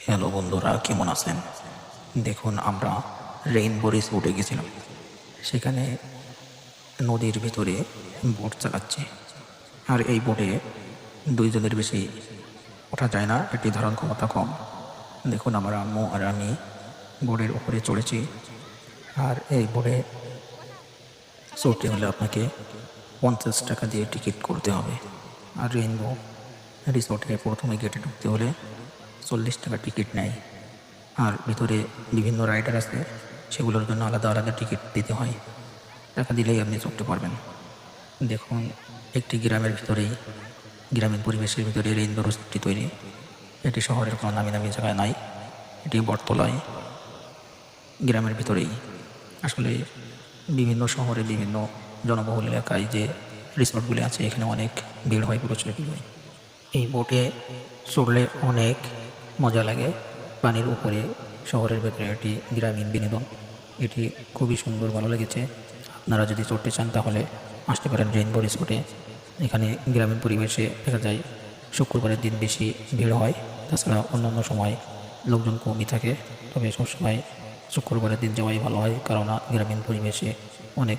Hello বন্ধুরা, কেমন আছেন? দেখুন, আমরা রেইনবো রিসোর্টে গেছিলাম। সেখানে নদীর ভিতরে বোট চালাচ্ছে। আর এই বোটে দুইজনের বেশি ওঠা যায় না, এটি ধারণ ক্ষমতা কম। দেখুন, আমার আম্মু আর আমি বোটের উপরে চড়েছি। আর এই বোটে চড়তে হলে আপনাকে 50 টাকা দিয়ে টিকিট করতে হবে। আর রেইনবো রিসোর্টে প্রথমে গেটে ঢুকতে হলে 40 টাকা টিকিট নেয়। আর ভিতরে বিভিন্ন রাইডার আছে, সেগুলোর জন্য আলাদা আলাদা টিকিট দিতে হয়। টাকা দিলেই আপনি চড়তে পারবেন। দেখুন, একটি গ্রামের ভিতরেই, গ্রামীণ পরিবেশের ভিতরে রেইনবো রিসোর্টটি তৈরি। এটি শহরের কোনো নামি দামি জায়গায় নাই, এটি বটতলায় গ্রামের ভিতরেই। আসলে বিভিন্ন শহরে, বিভিন্ন জনবহুল এলাকায় যে রিসোর্টগুলি আছে, এখানে অনেক ভিড় হয়, প্রচুর ভিড় হয়। এই বোটে চড়লে অনেক মজা লাগে। পানির উপরে শহরের ভেতরে এটি গ্রামীণ বিনোদন। এটি খুবই সুন্দর, ভালো লেগেছে। আপনারা যদি চড়তে চান তাহলে আসতে পারেন রেইনবো রিসোর্টে। এখানে গ্রামীণ পরিবেশে দেখা যায় শুক্রবারের দিন বেশি ভিড় হয়, তাছাড়া অন্যান্য সময় লোকজন কমই থাকে। তবে সবসময় শুক্রবারের দিন যাওয়াই ভালো হয়, কারণ গ্রামীণ পরিবেশে অনেক